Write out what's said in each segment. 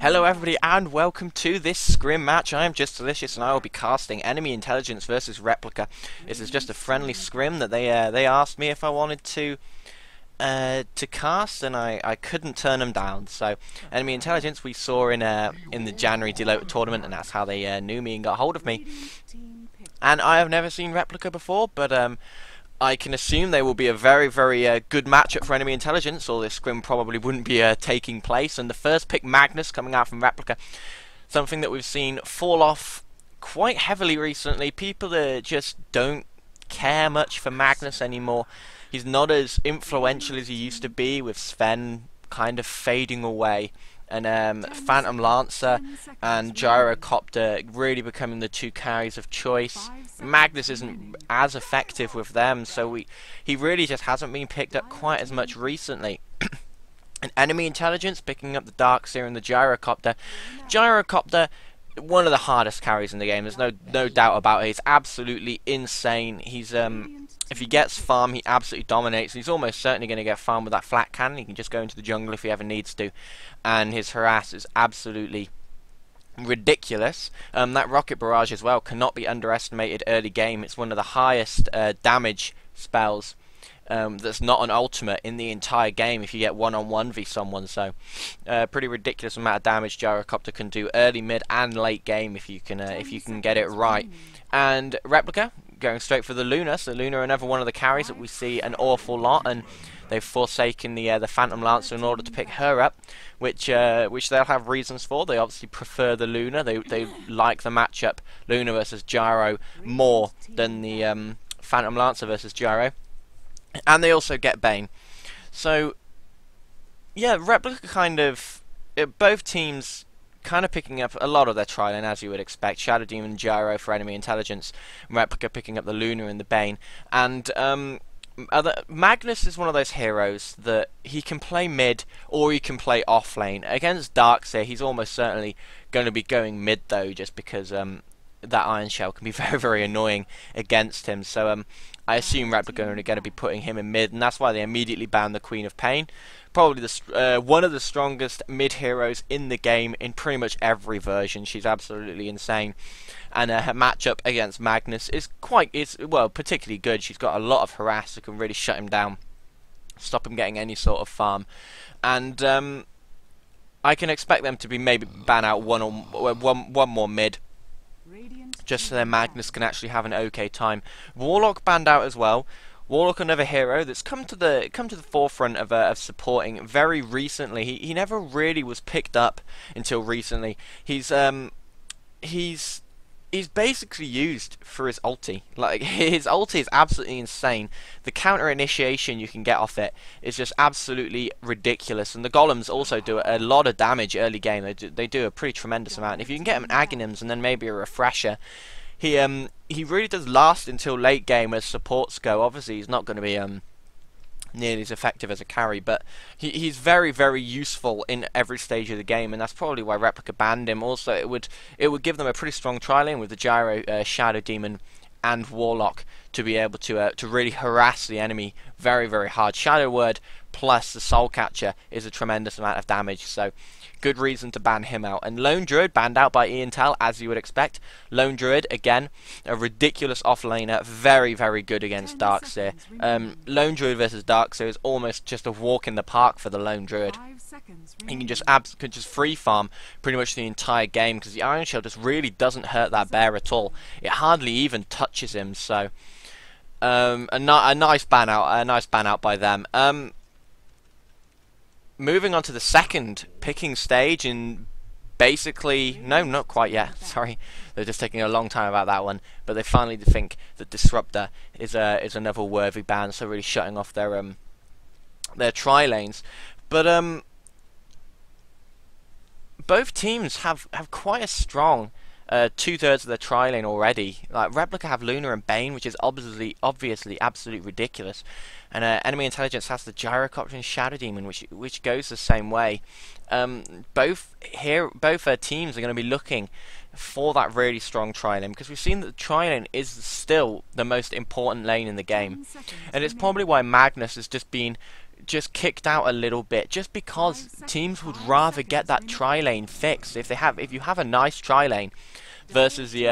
Hello everybody and welcome to this Scrim match. I am Just Delicious and I will be casting Enemy Intelligence versus Replica. This is just a friendly Scrim that they asked me if I wanted to cast, and I couldn't turn them down. So Enemy Intelligence we saw in the January DelotA tournament, and that's how they knew me and got hold of me. And I have never seen Replica before, but I can assume they will be a very, very good matchup for Enemy Intelligence, or this Scrim probably wouldn't be taking place. And the first pick, Magnus, coming out from Replica, something that we've seen fall off quite heavily recently. People just don't care much for Magnus anymore. He's not as influential as he used to be, with Sven kind of fading away, and Phantom Lancer and Gyrocopter really becoming the two carries of choice. Magnus isn't as effective with them, so he really just hasn't been picked up quite as much recently. And Enemy Intelligence picking up the Darkseer and the Gyrocopter. Gyrocopter, one of the hardest carries in the game. There's no doubt about it. He's absolutely insane. He's if he gets farm, he absolutely dominates. He's almost certainly going to get farm with that flat cannon. He can just go into the jungle if he ever needs to, and his harass is absolutely ridiculous. That rocket barrage as well cannot be underestimated early game. It's one of the highest damage spells that's not an ultimate in the entire game if you get one-on-one v someone. So pretty ridiculous amount of damage Gyrocopter can do early, mid and late game if you can get it right. And Replica going straight for the Luna. So Luna, another one of the carries that we see an awful lot, and they've forsaken the Phantom Lancer in order to pick her up, which they'll have reasons for. They obviously prefer the Luna. They like the matchup Luna versus Gyro more than the Phantom Lancer versus Gyro, and they also get Bane. So yeah, Replica kind of both teams kind of picking up a lot of their tri-lane, as you would expect. Shadow Demon and Gyro for Enemy Intelligence, Replica picking up the Luna and the Bane. And Magnus is one of those heroes that he can play mid or he can play off lane. Against Darkseer, he's almost certainly going to be going mid though, just because that Iron Shell can be very, very annoying against him. So I assume Replica are going to be putting him in mid, and that's why they immediately banned the Queen of Pain. Probably one of the strongest mid heroes in the game in pretty much every version. She's absolutely insane, and her matchup against Magnus is particularly good. She's got a lot of harass that can really shut him down, stop him getting any sort of farm, and I can expect them to be maybe ban out one more mid, just so that Magnus can actually have an okay time. Warlock banned out as well. Warlock, another hero that's come to the forefront of supporting very recently. He never really was picked up until recently. He's basically used for his ulti. Like, his ulti is absolutely insane. The counter initiation you can get off it is just absolutely ridiculous. And the golems also do a lot of damage early game. They do a pretty tremendous amount. If you can get him Aghanims and then maybe a refresher, he really does last until late game as supports go. Obviously, he's not going to be nearly as effective as a carry, but he's very, very useful in every stage of the game, and that's probably why Replica banned him. Also, it would give them a pretty strong tri-lane with the Gyro, Shadow Demon, and Warlock to be able to really harass the enemy very, very hard. Shadow Word plus the Soul Catcher is a tremendous amount of damage, so good reason to ban him out. And Lone Druid banned out by Intel, as you would expect. Lone Druid, again, a ridiculous offlaner, very, very good against Darkseer. Lone Druid versus Darkseer is almost just a walk in the park for the Lone Druid. He can just free farm pretty much the entire game, because the Iron Shell just really doesn't hurt that bear at all. It hardly even touches him. So a nice ban out by them. Moving on to the second picking stage, and basically, no, not quite yet. Sorry, they're just taking a long time about that one. But they finally think that Disruptor is another worthy ban, so really shutting off their tri lanes. But both teams have quite a strong 2/3 of their tri lane already. Like, Replica have Luna and Bane, which is obviously absolutely ridiculous, and Enemy Intelligence has the Gyrocopter and Shadow Demon, which goes the same way. Both teams are going to be looking for that really strong tri lane, because we've seen that the tri lane is still the most important lane in the game, and it's probably why Magnus has just been just kicked out a little bit, just because teams would rather get that tri lane fixed. If you have a nice tri lane versus the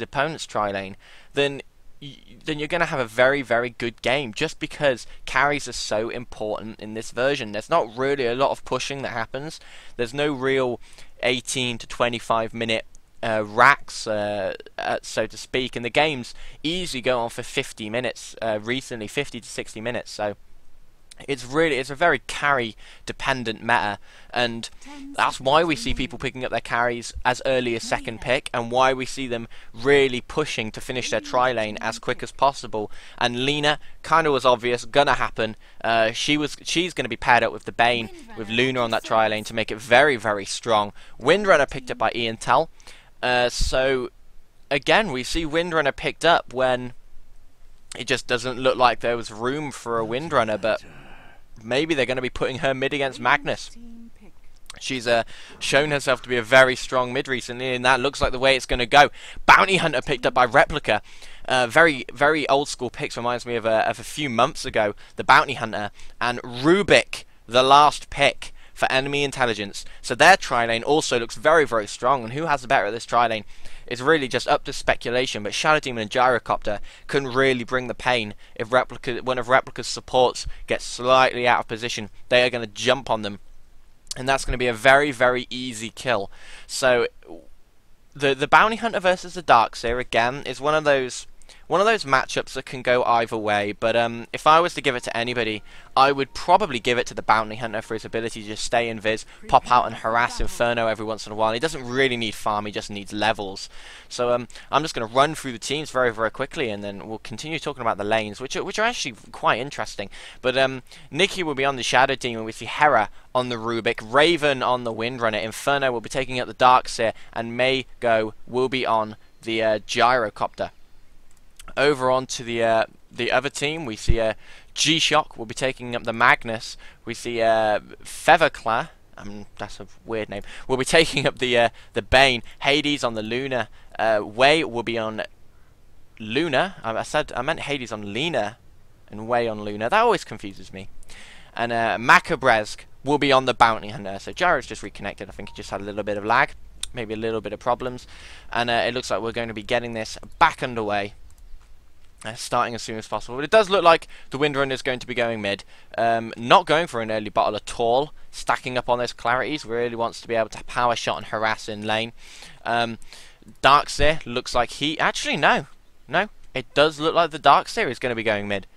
opponent's tri lane, then you're going to have a very, very good game, just because carries are so important in this version. There's not really a lot of pushing that happens. There's no real 18 to 25 minute racks, so to speak, and the games easily go on for 50 minutes, recently 50 to 60 minutes, so it's a very carry dependent meta, and that's why we see people picking up their carries as early as second pick, and why we see them really pushing to finish their tri lane as quick as possible. And Lina kind of was obvious, gonna happen. She's gonna be paired up with the Bane, with Luna on that tri lane to make it very, very strong. Windrunner picked up by Ian Tell. So again, we see Windrunner picked up when it just doesn't look like there was room for a Windrunner, but maybe they're going to be putting her mid against Magnus. She's shown herself to be a very strong mid recently, and that looks like the way it's going to go. Bounty Hunter picked up by Replica. Very, very old school picks, reminds me of a few months ago. The Bounty Hunter and Rubik, the last pick for enemy intelligence. So their tri lane also looks very, very strong, and who has the better at this tri lane is really just up to speculation, but Shadow Demon and Gyrocopter can really bring the pain. If one of Replica's supports gets slightly out of position, they are going to jump on them, and that's going to be a very, very easy kill. So the Bounty Hunter versus the Darkseer again is one of those matchups that can go either way, but if I was to give it to anybody, I would probably give it to the Bounty Hunter for his ability to just stay in Viz, pop out and harass Inferno every once in a while. He doesn't really need farm, he just needs levels. So I'm just going to run through the teams very, very quickly, and then we'll continue talking about the lanes, which are actually quite interesting. But Nikki will be on the Shadow Demon, we see Hera on the Rubik, Raven on the Windrunner, Inferno will be taking up the Darkseer, and Maygo will be on the Gyrocopter. Over on to the other team, we see G-Shock will be taking up the Magnus. We see Featherclaw, that's a weird name, will be taking up the Bane. Hades on the Luna. Wei will be on Luna. I meant Hades on Lina, and Wei on Luna. That always confuses me. And Macabresk will be on the Bounty Hunter. So Gyro's just reconnected. I think he just had a little bit of lag, maybe a little bit of problems, and it looks like we're going to be getting this back underway. Starting as soon as possible. But it does look like the Windrunner is going to be going mid. Not going for an early bottle at all. Stacking up on those clarities. Really wants to be able to power shot and harass in lane. Darkseer looks like he... Actually, no. No. It does look like the Darkseer is going to be going mid.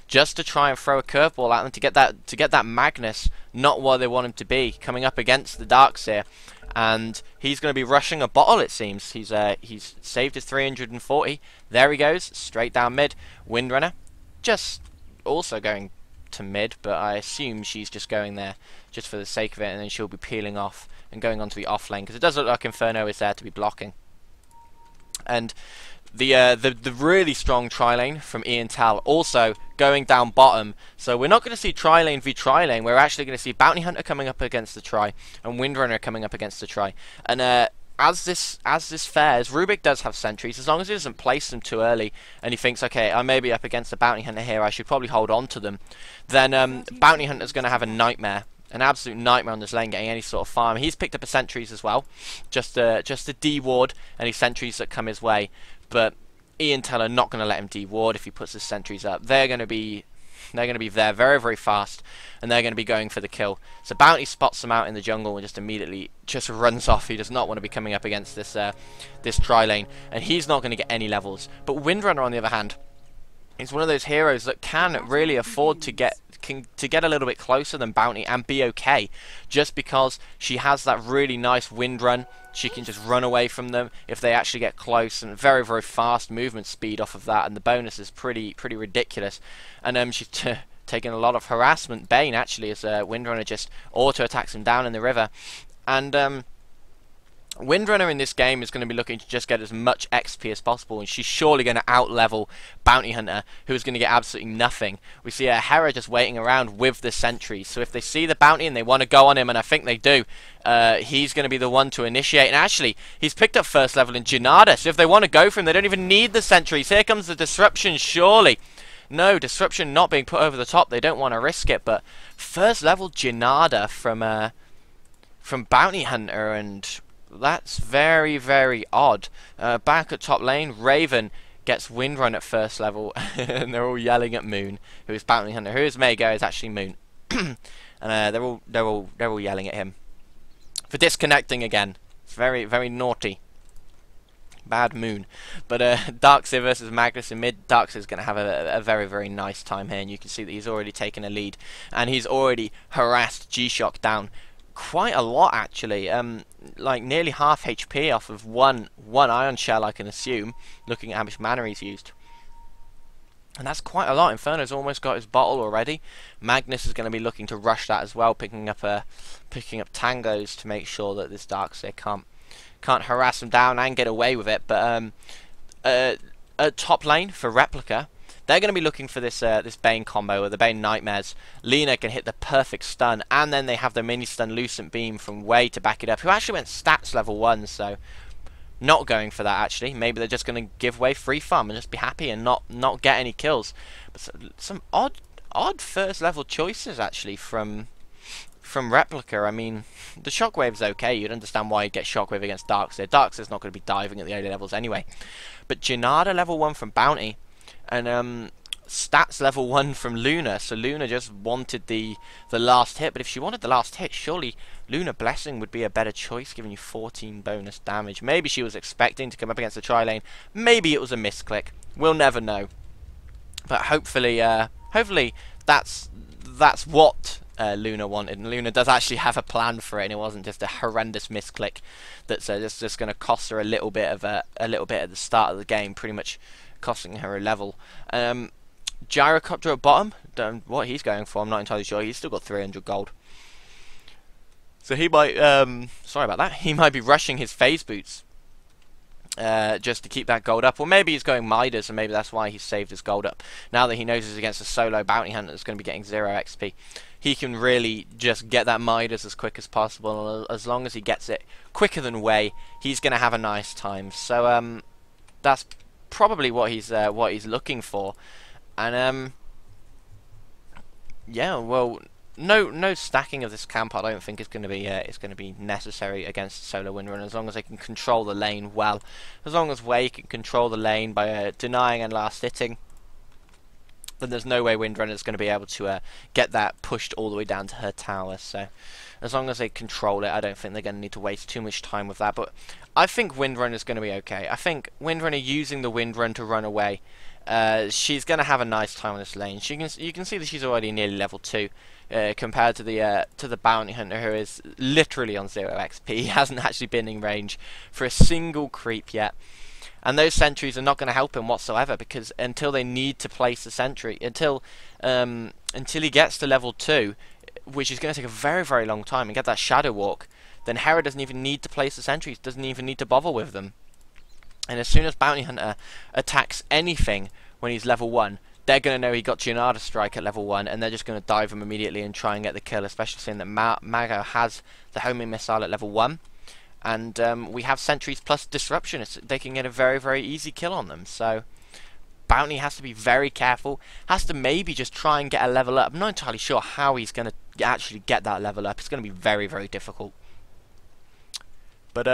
Just to try and throw a curveball at them to get that Magnus not where they want him to be, coming up against the Darkseer. And he's going to be rushing a bottle, it seems. He's saved his 340. There he goes, straight down mid. Windrunner, just also going to mid, but I assume she's just going there just for the sake of it, and then she'll be peeling off and going onto the off lane, because it does look like Inferno is there to be blocking. And the really strong tri-lane from Ian Tal also going down bottom. So we're not going to see tri-lane v tri-lane. We're actually going to see Bounty Hunter coming up against the tri and Windrunner coming up against the tri. And as this fares, Rubik does have sentries. As long as he doesn't place them too early and he thinks, okay, I may be up against the Bounty Hunter here, I should probably hold on to them, then Bounty Hunter's going to have a nightmare. An absolute nightmare on this lane, getting any sort of farm. He's picked up a sentries as well, just to de-ward any sentries that come his way. But Ian Teller not going to let him de-ward if he puts his sentries up. They're going to be there very, very fast, and they're going to be going for the kill. So Bounty spots them out in the jungle and just immediately just runs off. He does not want to be coming up against this tri lane, and he's not going to get any levels. But Windrunner, on the other hand, is one of those heroes that can really afford to get a little bit closer than Bounty and be okay, just because she has that really nice wind run. She can just run away from them if they actually get close, and very, very fast movement speed off of that, and the bonus is pretty ridiculous. And she's taking a lot of harassment. Bane actually, as Windrunner just auto attacks him down in the river, and Windrunner in this game is going to be looking to just get as much XP as possible, and she's surely going to out-level Bounty Hunter, who is going to get absolutely nothing. We see Hera just waiting around with the sentries, so if they see the Bounty and they want to go on him, and I think they do, he's going to be the one to initiate. And actually, he's picked up first level in Janada, so if they want to go for him, they don't even need the sentries. Here comes the disruption, surely. No, Disruption not being put over the top. They don't want to risk it, but first level DelotA from Bounty Hunter, and that's very, very odd. Back at top lane, Raven gets Windrun at first level, and they're all yelling at Moon, who is Bounty Hunter. Who is Mago is actually Moon, and they're all yelling at him for disconnecting again. It's very, very naughty. Bad Moon. But Darkseer versus Magnus in mid. Darkseer's going to have a very, very nice time here, and you can see that he's already taken a lead, and he's already harassed G-Shock down quite a lot, actually. Like nearly half HP off of one Ion Shell, I can assume, looking at how much mana he's used. And that's quite a lot. Inferno's almost got his bottle already. Magnus is going to be looking to rush that as well, picking up tangos to make sure that this Darkseer can't harass him down and get away with it. But at top lane for Replica, they're going to be looking for this this Bane combo, or the Bane Nightmares. Lina can hit the perfect stun, and then they have the mini stun Lucent Beam from Wei to back it up, who actually went stats level 1, so not going for that actually. Maybe they're just going to give Wei free farm and just be happy and not get any kills. But some odd first level choices actually from Replica. I mean, the Shockwave's okay. You'd understand why you'd get Shockwave against Darkseer. Darkseer's not going to be diving at the early levels anyway. But DelotA level 1 from Bounty, and stats level 1 from Luna. So Luna just wanted the last hit, but if she wanted the last hit, surely Luna Blessing would be a better choice, giving you 14 bonus damage. Maybe she was expecting to come up against the tri-lane. Maybe it was a misclick. We'll never know. But hopefully that's what Luna wanted, and Luna does actually have a plan for it, and it wasn't just a horrendous misclick that's just going to cost her a little bit at the start of the game, pretty much costing her a level. Gyrocopter at bottom, what he's going for, I'm not entirely sure. He's still got 300 gold, so he might sorry about that, he might be rushing his phase boots just to keep that gold up, or maybe he's going Midas, and maybe that's why he's saved his gold up. Now that he knows he's against a solo bounty hunter that's going to be getting 0 XP, he can really just get that Midas as quick as possible. As long as he gets it quicker than Wei, he's going to have a nice time. So that's probably what he's looking for. And yeah, well, no stacking of this camp I don't think is going to be necessary against solo Windrunner, as long as they can control the lane well. As long as Wei can control the lane by denying and last hitting, then there's no way Windrunner is going to be able to get that pushed all the way down to her tower. So as long as they control it, I don't think they're going to need to waste too much time with that. But I think Windrunner is going to be okay. I think Windrunner using the Windrun to run away, she's going to have a nice time on this lane. You can see that she's already nearly level 2. Compared to the bounty hunter, who is literally on 0 XP. He hasn't actually been in range for a single creep yet, and those sentries are not going to help him whatsoever, because until they need to place the sentry, until he gets to level 2, which is going to take a very, very long time, and get that shadow walk, then Hera doesn't even need to place the sentries, doesn't even need to bother with them. And as soon as bounty hunter attacks anything when he's level 1, they're going to know he got DelotA strike at level 1, and they're just going to dive him immediately and try and get the kill, especially seeing that Mago has the homing missile at level 1, and we have sentries plus disruption. They can get a very, very easy kill on them. So Bounty has to be very careful, has to maybe just try and get a level up. I'm not entirely sure how he's going to actually get that level up. It's going to be very, very difficult. But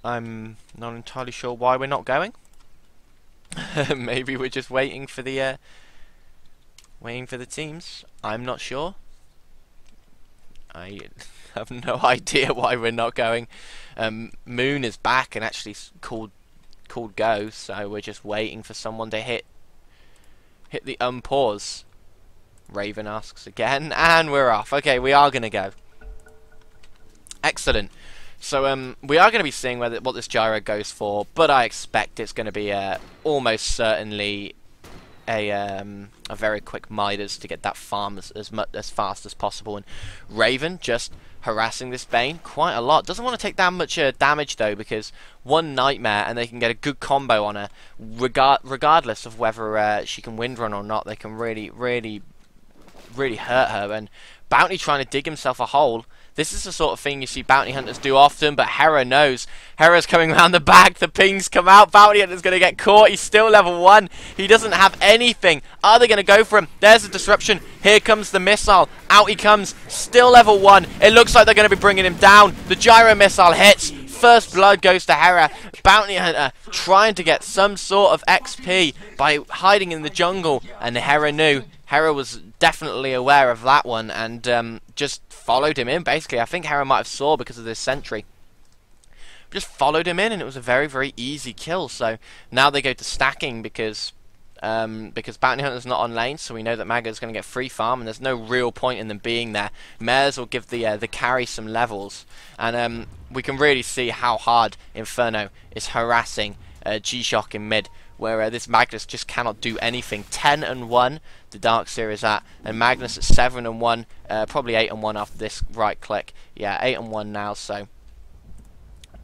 I'm not entirely sure why we're not going. Maybe we're just waiting for the teams. I'm not sure. I have no idea why we're not going. Moon is back and actually called go, so we're just waiting for someone to hit the unpause. Raven asks again, and we're off. Okay, we are gonna go. Excellent. So we are going to be seeing what this gyro goes for, but I expect it's going to be almost certainly a very quick Midas to get that farm as fast as possible. And Raven just harassing this Bane quite a lot. Doesn't want to take that much damage though, because one Nightmare and they can get a good combo on her, regardless of whether she can windrun or not. They can really hurt her. And Bounty trying to dig himself a hole. This is the sort of thing you see bounty hunters do often, but Hera knows. Hera's coming around the back, the pings come out, bounty hunter's going to get caught, he's still level 1, he doesn't have anything. Are they going to go for him? There's a disruption, here comes the missile, out he comes, still level 1, it looks like they're going to be bringing him down, the gyro missile hits, first blood goes to Hera. Bounty hunter trying to get some sort of XP by hiding in the jungle, and Hera knew. Hera was definitely aware of that one and just followed him in, basically. I think Hera might have saw because of this sentry. Just followed him in, and it was a very, very easy kill. So now they go to stacking because Bounty Hunter's not on lane, so we know that Maga's going to get free farm, and there's no real point in them being there. Mares will give the carry some levels, and we can really see how hard Inferno is harassing G-Shock in mid, where this Magnus just cannot do anything. 10-1 the Darkseer is at, and Magnus at 7-1, probably 8-1 after this right click. Yeah, 8-1 now, so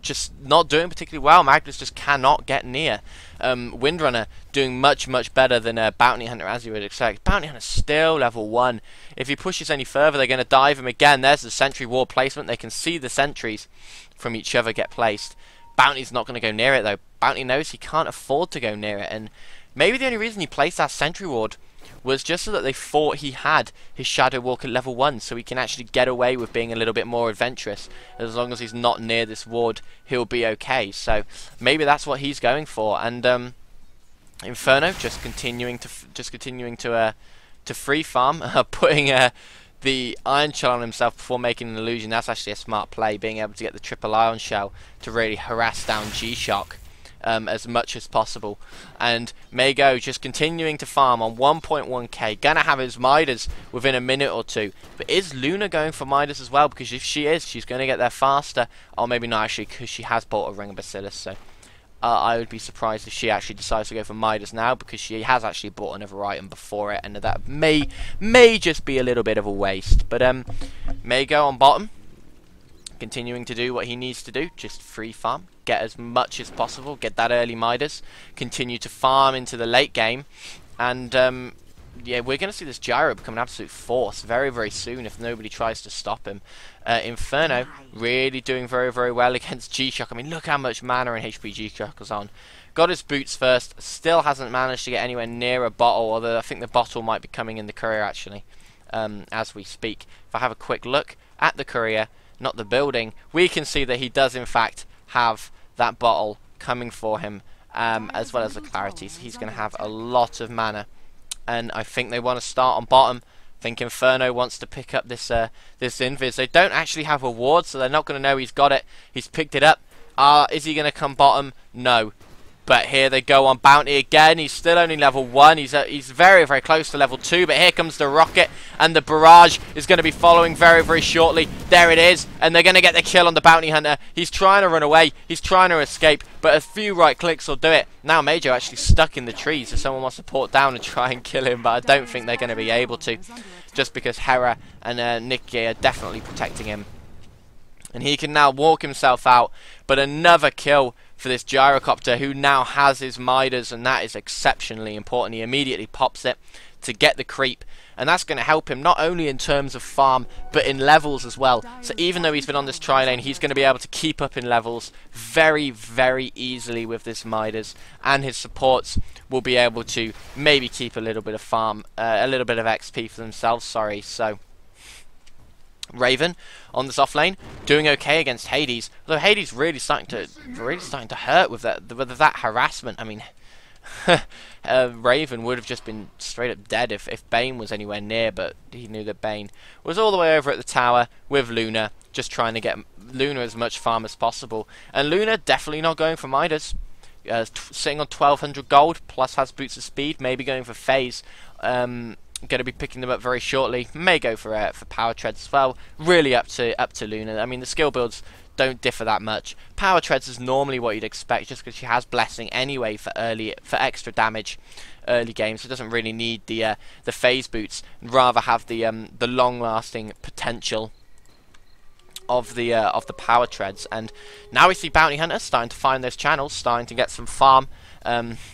just not doing particularly well. Magnus just cannot get near. Windrunner doing much, much better than Bounty Hunter, as you would expect. Bounty Hunter still level 1. If he pushes any further, they're going to dive him again. There's the sentry wall placement. They can see the sentries from each other get placed. Bounty's not going to go near it, though. Bounty knows he can't afford to go near it, and maybe the only reason he placed that sentry ward was just so that they thought he had his Shadow Walk at level 1, so he can actually get away with being a little bit more adventurous. As long as he's not near this ward, he'll be okay. So maybe that's what he's going for. And Inferno just continuing to free farm, putting the Ion Shell on himself before making an illusion. That's actually a smart play, being able to get the triple Ion Shell to really harass down G-Shock as much as possible. And Mago just continuing to farm on 1.1k, gonna have his Midas within a minute or two. But is Luna going for Midas as well? Because if she is, she's going to get there faster. Or maybe not actually, because she has bought a Ring of Bacillus, so I would be surprised if she actually decides to go for Midas now, because she has actually bought another item before it, and that may just be a little bit of a waste. But Mago on bottom, continuing to do what he needs to do, just free farm, get as much as possible, get that early Midas, continue to farm into the late game, and yeah, we're going to see this Gyro become an absolute force very, very soon if nobody tries to stop him. Inferno really doing very, very well against G-Shock. I mean, look how much mana and HP G-Shock is on. Got his boots first, still hasn't managed to get anywhere near a bottle, although I think the bottle might be coming in the courier actually, as we speak. If I have a quick look at the courier, not the building, we can see that he does in fact have that bottle coming for him, as well as the clarity. So he's going to have a lot of mana. And I think they want to start on bottom. I think Inferno wants to pick up this this invis. They don't actually have a ward, so they're not going to know he's got it. He's picked it up. Is he going to come bottom? No. But here they go on Bounty again. He's still only level 1. He's very, very close to level 2. But here comes the rocket, and the barrage is going to be following very, very shortly. There it is, and they're going to get the kill on the Bounty Hunter. He's trying to run away. He's trying to escape, but a few right clicks will do it. Now Majo actually stuck in the trees, so someone wants to port down and try and kill him, but I don't think they're going to be able to, just because Hera and Nikki are definitely protecting him. And he can now walk himself out, but another kill for this Gyrocopter, who now has his Midas, and that is exceptionally important. He immediately pops it to get the creep, and that's going to help him not only in terms of farm, but in levels as well. So even though he's been on this tri-lane, he's going to be able to keep up in levels very, very easily with this Midas, and his supports will be able to maybe keep a little bit of farm, a little bit of XP for themselves, sorry. So Raven on this off lane doing okay against Hades, although Hades really starting to hurt with that harassment. I mean, Raven would have just been straight up dead if Bane was anywhere near, but he knew that Bane was all the way over at the tower with Luna, just trying to get Luna as much farm as possible. And Luna definitely not going for Midas, sitting on 1200 gold, plus has boots of speed, maybe going for phase. Going to be picking them up very shortly. May go for power treads as well. Really up to Luna. I mean, the skill builds don't differ that much. Power treads is normally what you'd expect, just because she has blessing anyway for extra damage early game, so it doesn't really need the phase boots. Rather have the long-lasting potential of the power treads. And now we see Bounty Hunters starting to find those channels, starting to get some farm,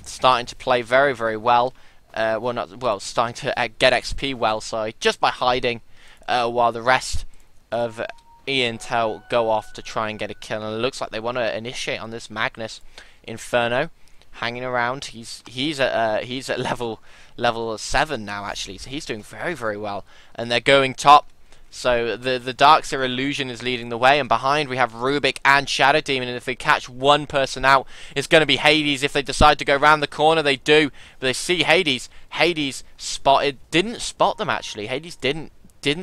starting to play very, very well. Starting to get XP well, sorry, just by hiding, while the rest of Intel go off to try and get a kill, and it looks like they want to initiate on this Magnus. Inferno hanging around. He's at level 7 now actually, so he's doing very well. And they're going top. So the Darkseer illusion is leading the way, and behind we have Rubik and Shadow Demon, and if they catch one person out, it's going to be Hades. If they decide to go around the corner, they do, but they see Hades. Hades didn't spot them actually. Hades didn't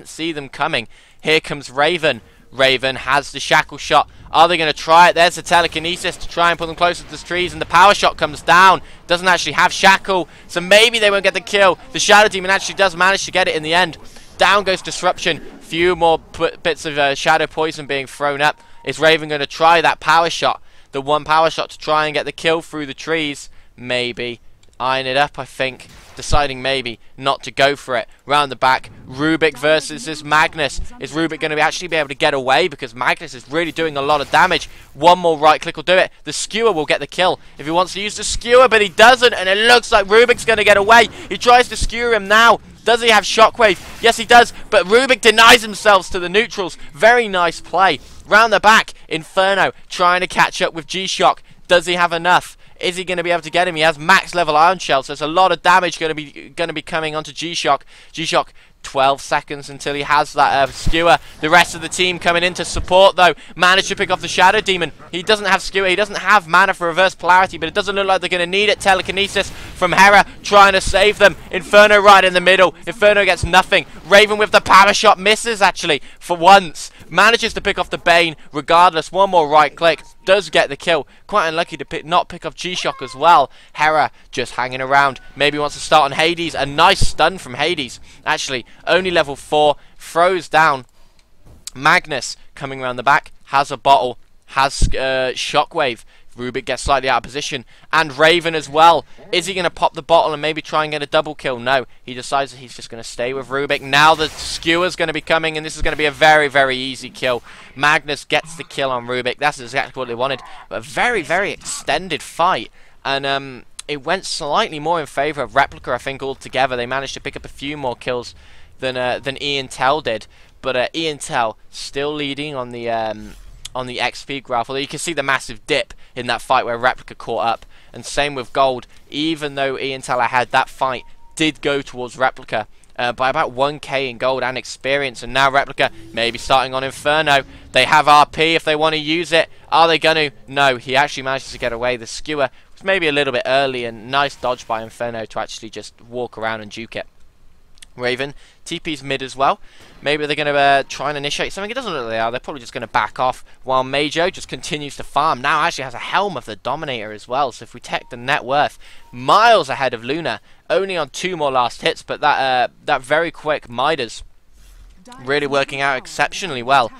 see them coming. Here comes Raven. Raven has the shackle shot. Are they going to try it? There's the telekinesis to try and put them closer to the trees, and the power shot comes down. Doesn't actually have shackle, so maybe they won't get the kill. The Shadow Demon actually does manage to get it in the end. Down goes Disruption. Few more bits of Shadow Poison being thrown up. Is Raven going to try that power shot? The one power shot to try and get the kill through the trees? Maybe. Eyeing it up, I think. Deciding maybe not to go for it. Round the back, Rubik versus this Magnus. Is Rubik going to actually be able to get away? Because Magnus is really doing a lot of damage. One more right click will do it. The skewer will get the kill if he wants to use the skewer, but he doesn't, and it looks like Rubik's going to get away. He tries to skewer him now. Does he have Shockwave? Yes, he does, but Rubik denies himself to the neutrals. Very nice play. Round the back, Inferno trying to catch up with G-Shock. Does he have enough? Is he going to be able to get him? He has max level Iron Shell, so there's a lot of damage going to be coming onto G-Shock. G-Shock, 12 seconds until he has that skewer. The rest of the team coming in to support, though. Managed to pick off the Shadow Demon. He doesn't have skewer. He doesn't have mana for reverse polarity, but it doesn't look like they're going to need it. Telekinesis from Hera trying to save them. Inferno right in the middle. Inferno gets nothing. Raven with the power shot misses, actually, for once. Manages to pick off the Bane regardless. One more right click. Does get the kill. Quite unlucky to not pick off G-Shock as well. Hera just hanging around. Maybe wants to start on Hades. A nice stun from Hades. Actually, only level 4. Throws down. Magnus coming around the back. Has a bottle. Has Shockwave. Rubik gets slightly out of position. And Raven as well. Is he going to pop the bottle and maybe try and get a double kill? No. He decides that he's just going to stay with Rubik. Now the skewer's going to be coming, and this is going to be a very easy kill. Magnus gets the kill on Rubik. That's exactly what they wanted. But a very extended fight. And it went slightly more in favour of Replica, I think, altogether. They managed to pick up a few more kills than Intel did. But Intel still leading on the XP graph, although you can see the massive dip in that fight where Replica caught up. And same with Gold, even though Intel had that fight, did go towards Replica by about 1k in gold and experience. And now Replica maybe starting on Inferno. They have RP if they want to use it. Are they going to? No, he actually manages to get away. The skewer was maybe a little bit early, and nice dodge by Inferno to actually just walk around and juke it. Raven, TP's mid as well. Maybe they're going to try and initiate something. It doesn't look like they are. They're probably just going to back off, while Majo just continues to farm. Now actually has a Helm of the Dominator as well, so if we check the net worth, miles ahead of Luna, only on 2 more last hits, but that very quick Midas really working out exceptionally well.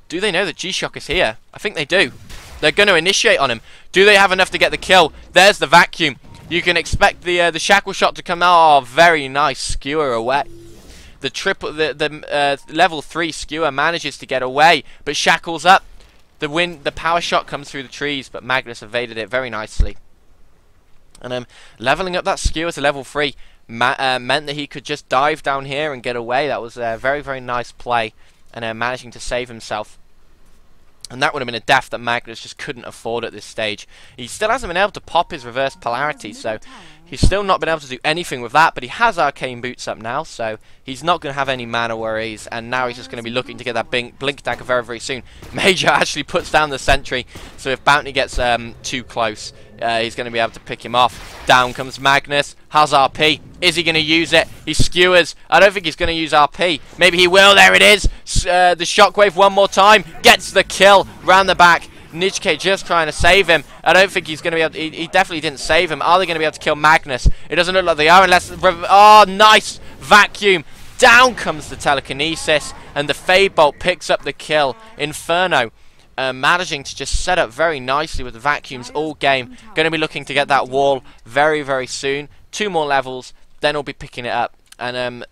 Do they know that G-Shock is here? I think they do. They're going to initiate on him. Do they have enough to get the kill? There's the vacuum. You can expect the shackle shot to come out. Oh, very nice skewer away. The level 3 skewer manages to get away, but shackles up. The power shot comes through the trees, but Magnus evaded it very nicely. And leveling up that skewer to level 3 meant that he could just dive down here and get away. That was a very nice play, and managing to save himself. And that would have been a death that Magnus just couldn't afford at this stage. He still hasn't been able to pop his reverse polarity, so he's still not been able to do anything with that, but he has Arcane Boots up now, so he's not going to have any mana worries, and now he's just going to be looking to get that Blink Dagger very soon. Major actually puts down the sentry, so if Bounty gets too close, he's going to be able to pick him off. Down comes Magnus, has RP. Is he going to use it? He skewers. I don't think he's going to use RP. Maybe he will. There it is. The Shockwave one more time. Gets the kill round the back. Nijke just trying to save him. I don't think he's going to be able to, he definitely didn't save him. Are they going to be able to kill Magnus? It doesn't look like they are unless... Oh, nice vacuum. Down comes the telekinesis, and the Fade Bolt picks up the kill. Inferno managing to just set up very nicely with the vacuums all game. Going to be looking to get that wall very soon. 2 more levels, then we'll be picking it up. And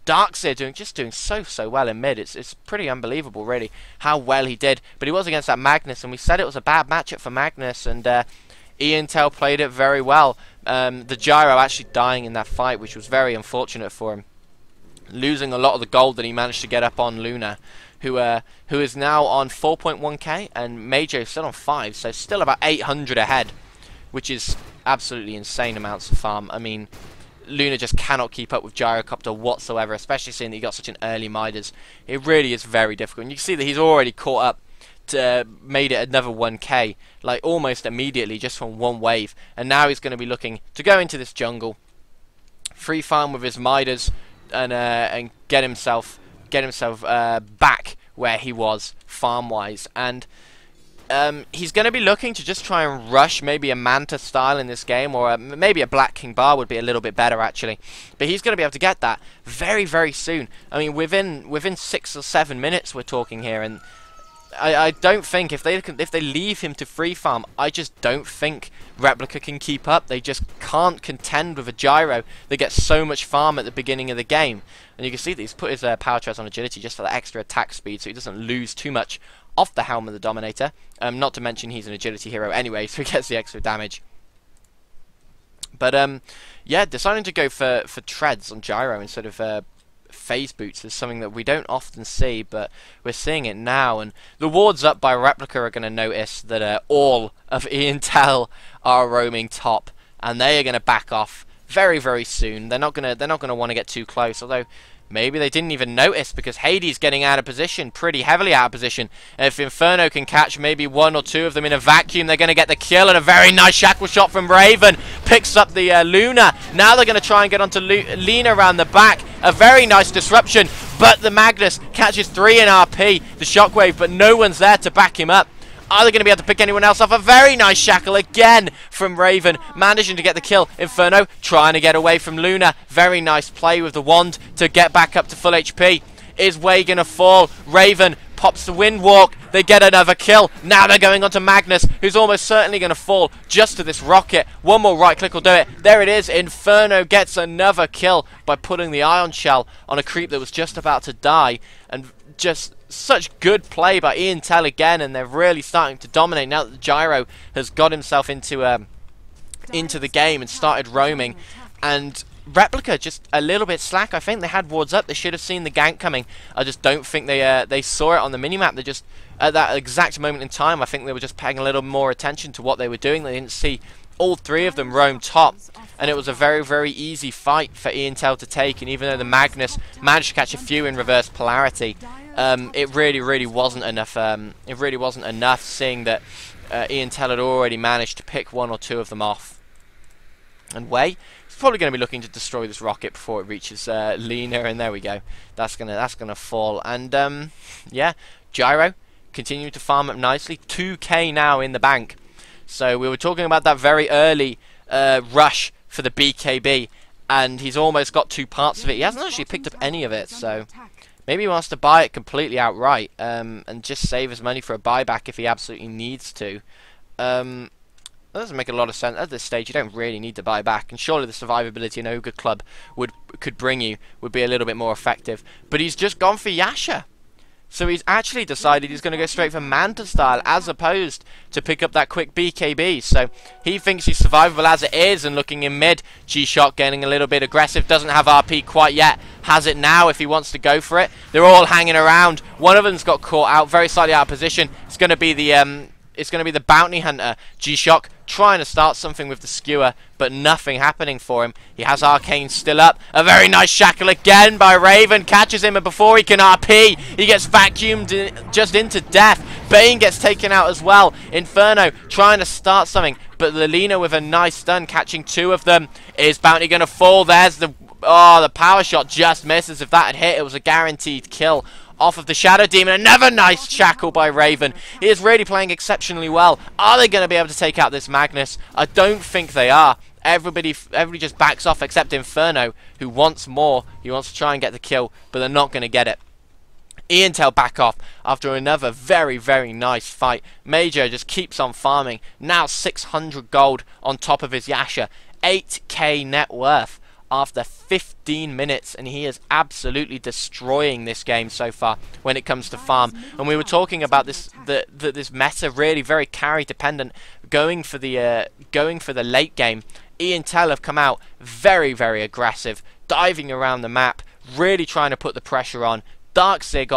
Darkseer doing so well in mid. It's pretty unbelievable, really, how well he did. But he was against that Magnus, and we said it was a bad matchup for Magnus, and Intel played it very well. The Gyro actually dying in that fight, which was very unfortunate for him. Losing a lot of the gold that he managed to get up on Luna who is now on 4.1k, and Major still on 5, so still about 800 ahead, which is absolutely insane amounts of farm. I mean, Luna just cannot keep up with Gyrocopter whatsoever, especially seeing that he got such an early Midas. It really is very difficult. And you can see that he's already caught up to made it another 1k, like almost immediately, just from one wave. And now he's going to be looking to go into this jungle, free farm with his Midas, and get himself back where he was farm wise. And he's going to be looking to just try and rush maybe a Manta style in this game, or maybe a Black King Bar would be a little bit better actually. But he's going to be able to get that very, very soon. I mean, within 6 or 7 minutes we're talking here, and I don't think if they leave him to free farm, I just don't think Replica can keep up. They just can't contend with a Gyro that gets so much farm at the beginning of the game. And you can see that he's put his power traps on agility just for that extra attack speed, so he doesn't lose too much off the helm of the Dominator. Not to mention he's an agility hero anyway, so he gets the extra damage. But yeah, deciding to go for treads on Gyro instead of phase boots is something that we don't often see, but we're seeing it now. And the wards up by Replica are going to notice that all of Intel are roaming top, and they are going to back off very, very soon. They're not going to want to get too close, although maybe they didn't even notice, because Hades getting out of position, pretty heavily out of position. And if Inferno can catch maybe 1 or 2 of them in a vacuum, they're going to get the kill. And a very nice shackle shot from Raven picks up the Luna. Now they're going to try and get onto Lena around the back. A very nice disruption, but the Magnus catches 3 in RP, the Shockwave, but no one's there to back him up. Are they going to be able to pick anyone else off? A very nice shackle again from Raven, managing to get the kill. Inferno trying to get away from Luna. Very nice play with the wand to get back up to full HP. Is Way going to fall? Raven pops the Windwalk. They get another kill. Now they're going on to Magnus, who's almost certainly going to fall just to this rocket. One more right click will do it. There it is. Inferno gets another kill by putting the Ion Shell on a creep that was just about to die. And just such good play by Intel again, and they're really starting to dominate now that the Gyro has got himself into the game and started roaming. And Replica just a little bit slack. I think they had wards up. They should have seen the gank coming. I just don't think they saw it on the minimap. They just, at that exact moment in time, I think they were just paying a little more attention to what they were doing. They didn't see all 3 of them roam top, and it was a very, very easy fight for Intel to take. And even though the Magnus managed to catch a few in reverse polarity, it really wasn't enough. It really wasn't enough, seeing that Intel had already managed to pick 1 or 2 of them off. And Way is probably going to be looking to destroy this rocket before it reaches Lena, and there we go. That's gonna fall. And yeah, Gyro continuing to farm up nicely. 2k now in the bank. So we were talking about that very early rush for the BKB, and he's almost got 2 parts of it. He hasn't actually picked up any of it, so maybe he wants to buy it completely outright, and just save his money for a buyback if he absolutely needs to. That doesn't make a lot of sense. At this stage, you don't really need to buy back, and surely the survivability an Ogre Club could bring you would be a little bit more effective. But he's just gone for Yasha. So he's actually decided he's going to go straight for Manta style, as opposed to pick up that quick BKB. So he thinks he's survivable as it is, and looking in mid. G-Shock getting a little bit aggressive, doesn't have RP quite yet. Has it now if he wants to go for it. They're all hanging around. One of them's got caught out, very slightly out of position. It's going to be the Bounty Hunter. G-Shock trying to start something with the skewer, but nothing happening for him. He has Arcane still up. A very nice shackle again by Raven. Catches him, and before he can RP, he gets vacuumed just into death. Bane gets taken out as well. Inferno trying to start something, but Lelina with a nice stun, catching 2 of them. Is Bounty going to fall? There's the power shot just misses. If that had hit, it was a guaranteed kill off of the Shadow Demon. Another nice shackle by Raven. He is really playing exceptionally well. Are they going to be able to take out this Magnus? I don't think they are. Everybody just backs off except Inferno, who wants more. He wants to try and get the kill, but they're not going to get it. Intel back off after another very, very nice fight. Major just keeps on farming. Now 600 gold on top of his Yasha. 8k net worth after 15 minutes, and he is absolutely destroying this game so far when it comes to farm. And we were talking about this this meta really very carry dependent, going for the late game. Intel have come out very, very aggressive, diving around the map, really trying to put the pressure on. Darkseer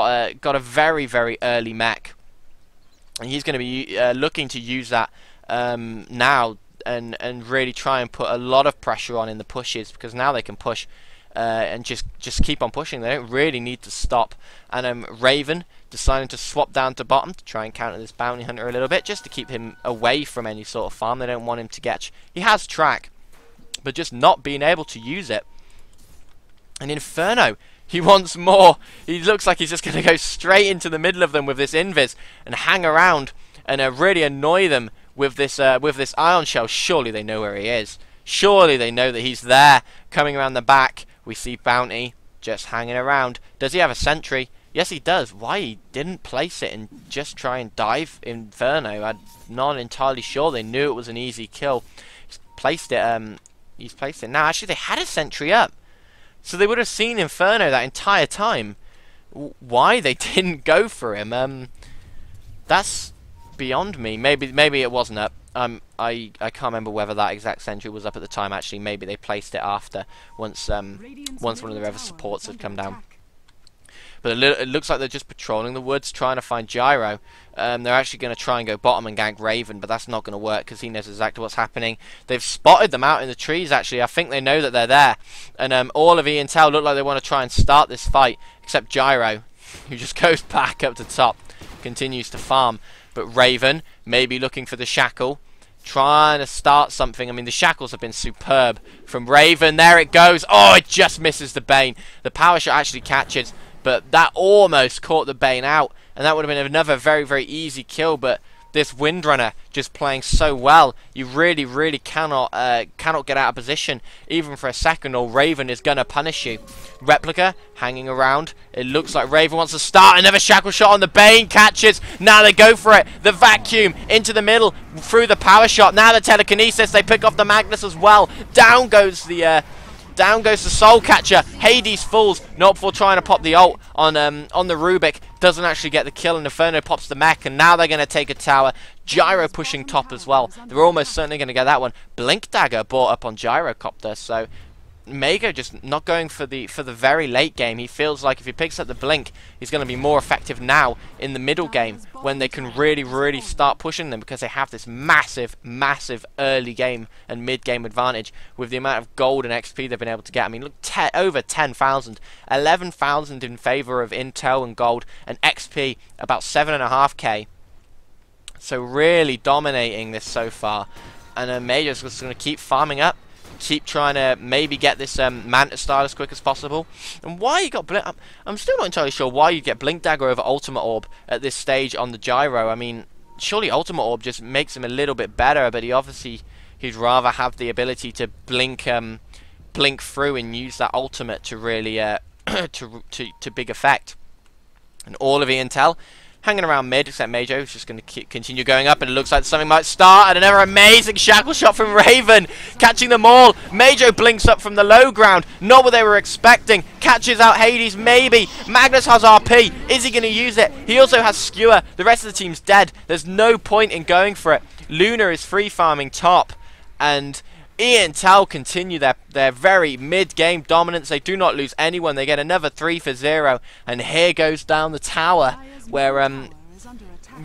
got a very, very early mech, and he's going to be looking to use that now and really try and put a lot of pressure on in the pushes, because now they can push and just keep on pushing. They don't really need to stop. And Raven deciding to swap down to bottom to try and counter this bounty hunter a little bit, just to keep him away from any sort of farm. They don't want him to get. He has track, but just not being able to use it. And Inferno, he wants more. He looks like he's just going to go straight into the middle of them with this invis and hang around and really annoy them with this ion shell. Surely they know where he is. Surely they know that he's there, coming around the back. We see Bounty just hanging around. Does he have a sentry? Yes, he does. Why he didn't place it and just try and dive Inferno, I'm not entirely sure. They knew it was an easy kill. He's placed it. He's placed it. Now, actually, they had a sentry up, so they would have seen Inferno that entire time. Why they didn't go for him? That's beyond me. Maybe it wasn't up. I can't remember whether that exact sentry was up at the time. Actually, maybe they placed it after, once one of their other supports had come down. But it looks like they're just patrolling the woods, trying to find Gyro. They're actually going to try and go bottom and gank Raven, but that's not going to work because he knows exactly what's happening. They've spotted them out in the trees, actually. I think they know that they're there. And all of Intel look like they want to try and start this fight, except Gyro, who just goes back up to top, continues to farm. But Raven, maybe looking for the shackle, trying to start something. I mean, the shackles have been superb from Raven. There it goes. Oh, it just misses the Bane. The power shot actually catches, but that almost caught the Bane out, and that would have been another very, very easy kill. But this Windrunner just playing so well, you really, really cannot get out of position even for a second, or Raven is gonna punish you. Replica hanging around. It looks like Raven wants to start. Another shackle shot on the Bane, catches. Now they go for it. The vacuum into the middle through the power shot. Now the telekinesis. They pick off the Magnus as well. Down goes the Soul Catcher. Hades falls, not before trying to pop the ult on the Rubik. Doesn't actually get the kill, and Inferno pops the mech, and now they're going to take a tower. Gyro pushing top as well. They're almost certainly going to get that one. Blink Dagger brought up on Gyrocopter, so Mago just not going for the very late game. He feels like if he picks up the blink, he's going to be more effective now in the middle game, when they can really, really start pushing them, because they have this massive, massive early game and mid game advantage with the amount of gold and XP they've been able to get. I mean, look, over 10,000, 11,000 in favor of intel and gold, and XP about 7.5k. So really dominating this so far, and Major's just going to keep farming up. Keep trying to maybe get this Manta style as quick as possible. And why you got Blink... I'm still not entirely sure why you get Blink Dagger over Ultimate Orb at this stage on the Gyro. I mean, surely Ultimate Orb just makes him a little bit better, but he'd rather have the ability to blink through and use that ultimate to really to big effect. And all of the intel hanging around mid, except Majo, who's just going to continue going up, and it looks like something might start, and another amazing shackle shot from Raven, catching them all. Majo blinks up from the low ground, not what they were expecting, catches out Hades, maybe. Magnus has RP, is he going to use it? He also has Skewer, the rest of the team's dead, there's no point in going for it. Luna is free farming top, and Intel continue their very mid-game dominance. They do not lose anyone. They get another 3 for 0. And here goes down the tower, where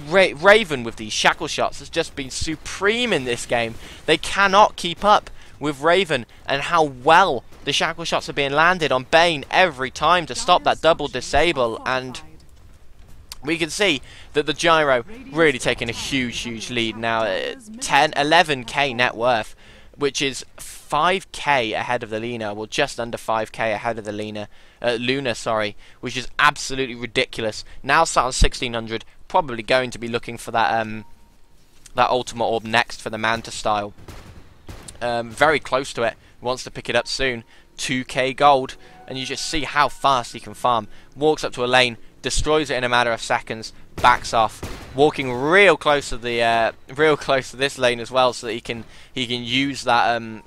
Raven with these shackle shots has just been supreme in this game. They cannot keep up with Raven and how well the shackle shots are being landed on Bane every time to stop that double disable. And we can see that the Gyro really taking a huge lead now. 11k net worth, which is 5k ahead of the Luna, well, just under 5k ahead of the Luna, sorry, which is absolutely ridiculous. Now sat on 1600, probably going to be looking for that that Ultimate Orb next for the Manta style. Very close to it, wants to pick it up soon. 2k gold, and you just see how fast he can farm. Walks up to a lane, destroys it in a matter of seconds, backs off, walking real close to this lane as well, so that he can use that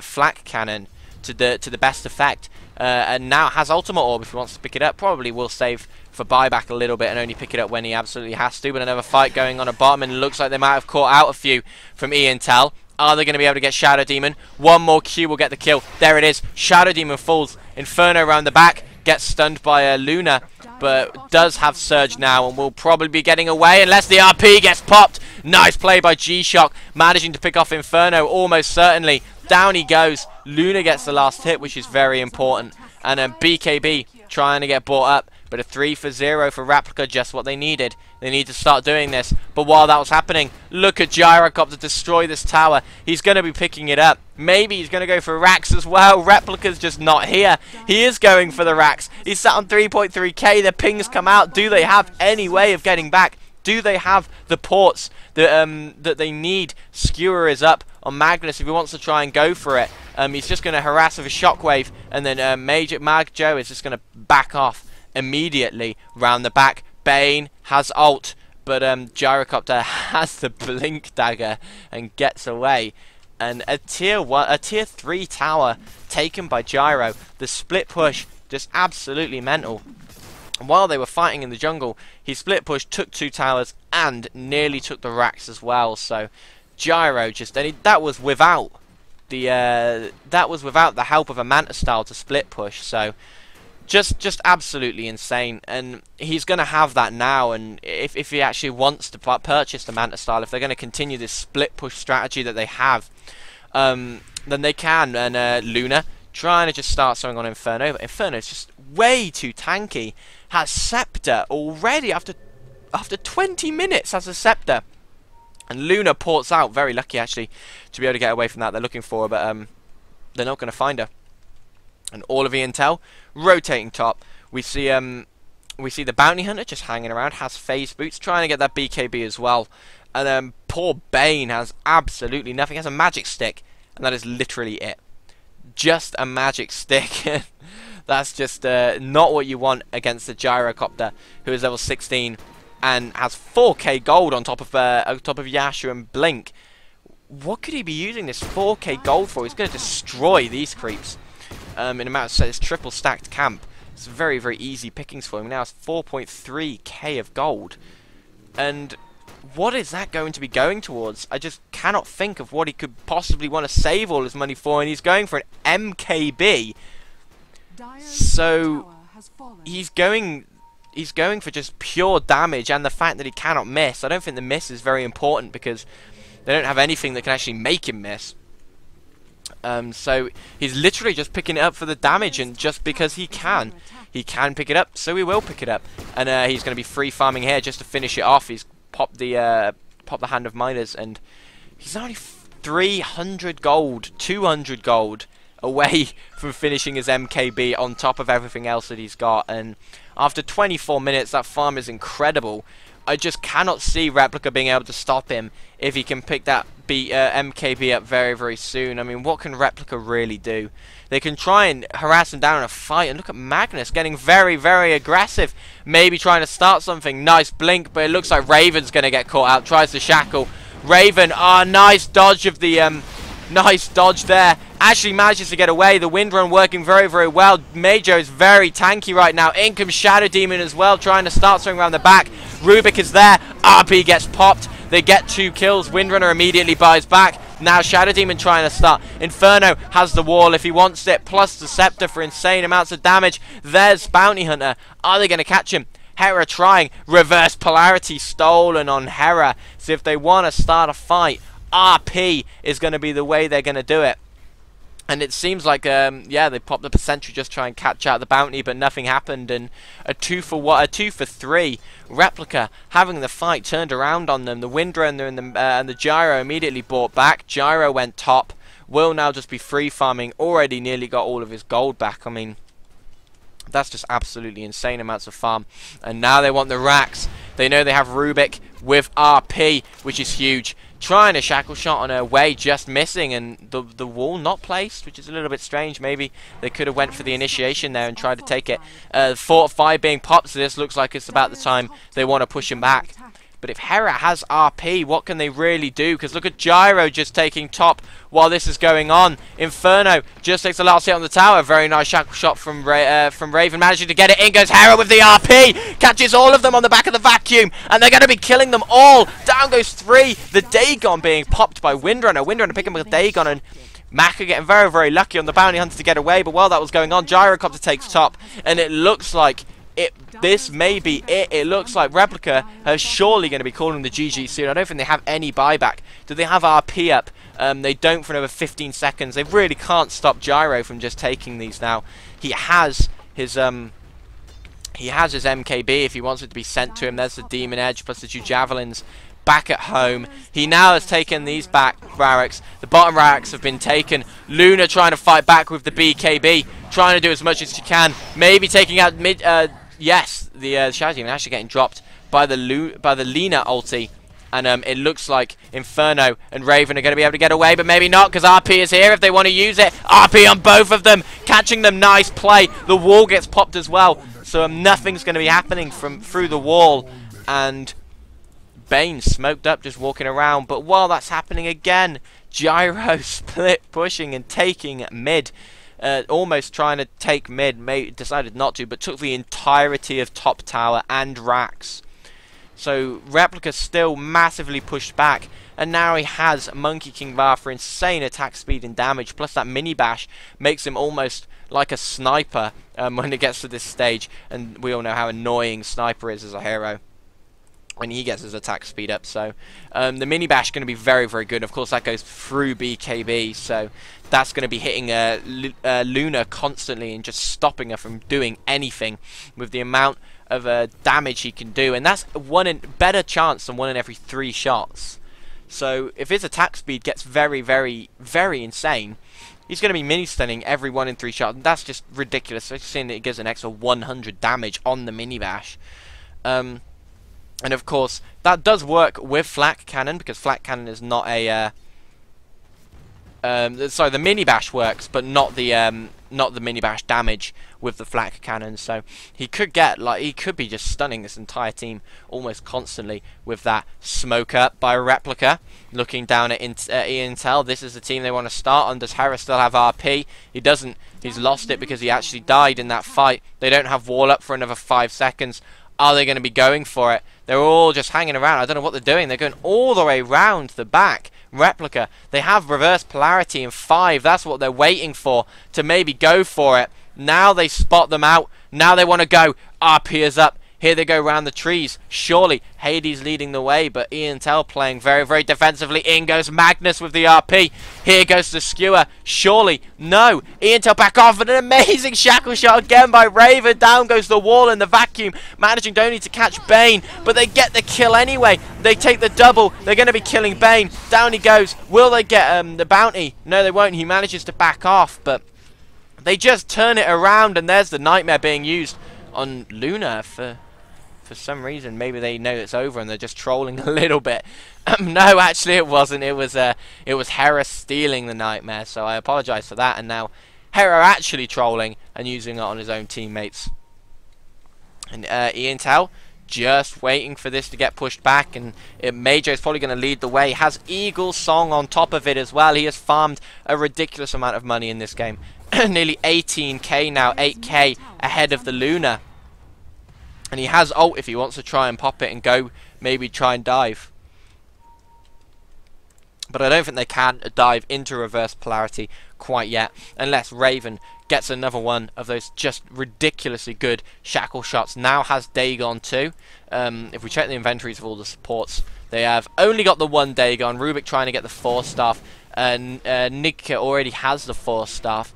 flak cannon to the best effect. And now has Ultimate Orb if he wants to pick it up. Probably will save for buyback a little bit and only pick it up when he absolutely has to. But another fight going on at bottom, and it looks like they might have caught out a few from Intel. Are they going to be able to get Shadow Demon? One more Q will get the kill. There it is. Shadow Demon falls. Inferno around the back. gets stunned by Luna, but does have Surge now and will probably be getting away unless the RP gets popped. Nice play by G-Shock, managing to pick off Inferno almost certainly. Down he goes. Luna gets the last hit, which is very important. And then BKB trying to get brought up. But a 3-for-0 for Replica, just what they needed. They need to start doing this. But while that was happening, look at Gyrocopter destroy this tower. He's going to be picking it up. Maybe he's going to go for racks as well. Replica's just not here. He is going for the racks. He's sat on 3.3k. The pings come out. Do they have any way of getting back? Do they have the ports that they need? Skewer is up on Magnus if he wants to try and go for it. He's just going to harass with a shockwave. And then Mag Joe is just going to back off immediately round the back. Bane has ult, but Gyrocopter has the blink dagger and gets away. And a tier 3 tower taken by Gyro. The split push just absolutely mental. And while they were fighting in the jungle, he split push, took 2 towers, and nearly took the racks as well. So Gyro just that was without the help of a Manta style to split push. So just absolutely insane, and he's going to have that now. And if he actually wants to purchase the Manta style, if they're going to continue this split push strategy that they have, then they can. And Luna trying to just start something on Inferno, but Inferno is just way too tanky. Has Scepter already after 20 minutes. Has a Scepter, and Luna ports out. Very lucky actually to be able to get away from that. They're looking for her, but they're not going to find her. And all of the intel rotating top. We see the bounty hunter just hanging around. Has phase boots, trying to get that BKB as well. And poor Bane has absolutely nothing. Has a magic stick, and that is literally it. Just a magic stick. That's just not what you want against the Gyrocopter, who is level 16 and has 4k gold on top of Yasha and Blink. What could he be using this 4k gold for? He's going to destroy these creeps. In a matter of this triple stacked camp. It's very, very easy pickings for him. Now it's 4.3k of gold. And what is that going to be going towards? I just cannot think of what he could possibly want to save all his money for. And he's going for an MKB. So he's going for just pure damage, and the fact that he cannot miss. I don't think the miss is very important because they don't have anything that can actually make him miss. So he's literally just picking it up for the damage, and just because he can pick it up, so he will pick it up. And he's going to be free farming here just to finish it off. He's popped the Hand of Miners, and he's only 300 gold, 200 gold away from finishing his MKB on top of everything else that he's got. And after 24 minutes, that farm is incredible. I just cannot see Replica being able to stop him if he can pick that MKB up very, very soon. I mean, what can Replica really do? They can try and harass him down in a fight. And look at Magnus getting very, very aggressive. Maybe trying to start something. Nice blink, but it looks like Raven's going to get caught out. Tries to shackle. Raven, nice dodge of the... nice dodge there. Actually manages to get away. The wind run working very, very well. Majo is very tanky right now. In comes Shadow Demon as well, trying to start something around the back. Rubik is there. RP gets popped. They get 2 kills. Windrunner immediately buys back. Now Shadow Demon trying to start. Inferno has the wall if he wants it, plus the Scepter for insane amounts of damage. There's Bounty Hunter. Are they going to catch him? Hera trying. Reverse polarity stolen on Hera. So if they want to start a fight, RP is going to be the way they're going to do it. And it seems like, yeah, they popped up a sentry just try and catch out the bounty, but nothing happened. And a 2 for 3. Replica having the fight turned around on them. The Windrunner and the Gyro immediately brought back. Gyro went top. Will now just be free farming. Already nearly got all of his gold back. I mean, that's just absolutely insane amounts of farm. And now they want the racks. They know they have Rubik with RP, which is huge. Trying a shackle shot on her way, just missing, and the wall not placed, which is a little bit strange. Maybe they could have went for the initiation there and tried to take it. Fortify being popped, so this looks like it's about the time they want to push him back. But if Hera has RP, what can they really do? Because look at Gyro just taking top while this is going on. Inferno just takes the last hit on the tower. Very nice shackle shot from Raven, managing to get it in. Goes Hera with the RP. Catches all of them on the back of the vacuum. And they're going to be killing them all. Down goes 3. The Dagon being popped by Windrunner. Windrunner picking up with Dagon, and Maka getting very, very lucky on the bounty hunter to get away, but while that was going on, Gyrocopter takes top, and it looks like this may be it. It looks like Replica are surely going to be calling the GG soon. I don't think they have any buyback. Do they have RP up? They don't for another 15 seconds. They really can't stop Gyro from just taking these now. He has his MKB if he wants it to be sent to him. There's the Demon Edge plus the 2 Javelins back at home. He now has taken these back barracks. The bottom barracks have been taken. Luna trying to fight back with the BKB, trying to do as much as she can. Maybe taking out mid. Yes, the Shadow Demon actually getting dropped by the Lina ulti. And it looks like Inferno and Raven are going to be able to get away, but maybe not, because RP is here if they want to use it. RP on both of them, catching them. Nice play. The wall gets popped as well, so nothing's going to be happening from through the wall. And Bane smoked up, just walking around. But while that's happening again, Gyro split pushing and taking mid. Almost trying to take mid, decided not to, but took the entirety of top tower and racks. So Replica still massively pushed back, and now he has Monkey King Var for insane attack speed and damage, plus that mini bash makes him almost like a sniper when it gets to this stage, and we all know how annoying Sniper is as a hero when he gets his attack speed up. So the mini bash is going to be very, very good. Of course, that goes through BKB, so that's going to be hitting Luna constantly and just stopping her from doing anything with the amount of damage he can do. And that's better chance than 1 in every 3 shots. So if his attack speed gets very, very, very insane, he's going to be mini stunning every 1 in 3 shots. And that's just ridiculous. I've seen that it gives an extra 100 damage on the mini bash. And of course, that does work with Flak Cannon, because Flak Cannon is not a... sorry, the mini bash works, but not the mini bash damage with the Flak Cannon. So he could get, like, he could be just stunning this entire team almost constantly with that smoke up by Replica. Looking down at Intel, this is the team they want to start on. Does Hera still have RP? He doesn't. He's lost it because he actually died in that fight. They don't have wall up for another 5 seconds. Are they going to be going for it? They're all just hanging around. I don't know what they're doing. They're going all the way round the back. Replica, they have reverse polarity in 5. That's what they're waiting for, to maybe go for it. Now they spot them out. Now they want to go. RP is up. Here they go round the trees. Surely Hades leading the way, but Ian Tell playing very, very defensively. In goes Magnus with the RP. Here goes the skewer. Surely, no. Ian Tell back off, and an amazing shackle shot again by Raven. Down goes the wall in the vacuum, managing only to catch Bane, but they get the kill anyway. They take the double. They're going to be killing Bane. Down he goes. Will they get the bounty? No, they won't. He manages to back off, but they just turn it around, and there's the nightmare being used on Luna for some reason. Maybe they know it's over and they're just trolling a little bit. No, actually it wasn't. It was Hera stealing the nightmare, so I apologize for that. And now Hera actually trolling and using it on his own teammates. And Ian Tell just waiting for this to get pushed back, and Major is probably going to lead the way. Has Eagle's Song on top of it as well. He has farmed a ridiculous amount of money in this game. Nearly 18k now, 8k ahead of the Luna. And he has ult if he wants to try and pop it and go, maybe try and dive. But I don't think they can dive into reverse polarity quite yet, unless Raven gets another one of those just ridiculously good shackle shots. Now has Dagon too. If we check the inventories of all the supports, they have only got the 1 Dagon. Rubik trying to get the 4 staff. Nick already has the 4 staff.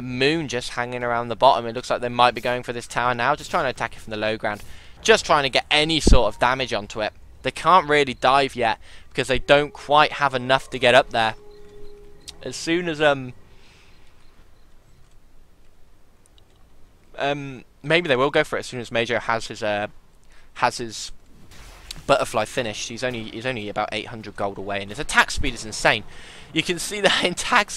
Moon just hanging around the bottom. It looks like they might be going for this tower now, just trying to attack it from the low ground, just trying to get any sort of damage onto it. They can't really dive yet because they don't quite have enough to get up there. As soon as maybe they will go for it as soon as Major has his butterfly finished. He's only about 800 gold away, and his attack speed is insane. You can see that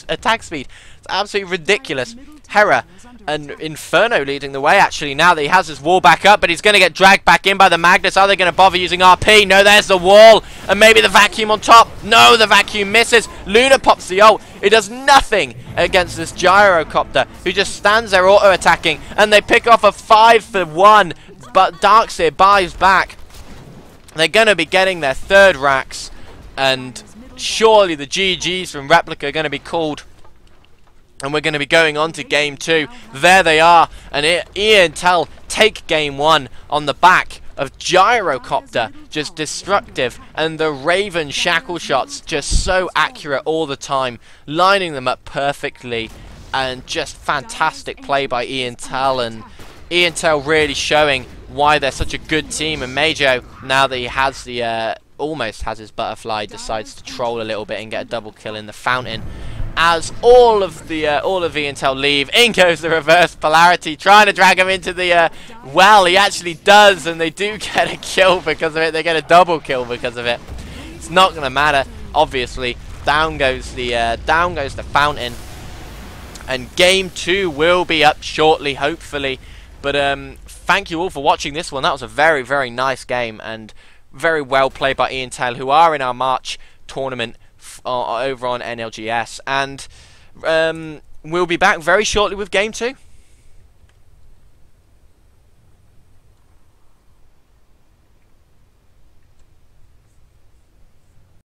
attack speed. It's absolutely ridiculous. Hera and Inferno leading the way, actually, now that he has his wall back up, but he's going to get dragged back in by the Magnus. Are they going to bother using RP? No, there's the wall, and maybe the vacuum on top. No, the vacuum misses. Luna pops the ult. It does nothing against this Gyrocopter, who just stands there auto-attacking, and they pick off a 5-for-1, but Darkseer buys back. They're going to be getting their 3rd racks, and surely the GGs from Replica are going to be called. And we're going to be going on to game 2. There they are. And Intel take game 1 on the back of Gyrocopter, just destructive, and the Raven shackle shots just so accurate all the time, lining them up perfectly, and just fantastic play by Intel, and Intel really showing why they're such a good team. And Majo, now that he has the almost has his butterfly, decides to troll a little bit and get a double kill in the fountain. As all of Intel leave, in goes the reverse polarity, trying to drag him into the well. He actually does, and they do get a kill because of it. They get a double kill because of it. It's not going to matter, obviously. Down goes the fountain, and game 2 will be up shortly, hopefully. But thank you all for watching this one. That was a very, very nice game, and very well played by Intel, who are in our March tournament over on NLGS, and we'll be back very shortly with game 2.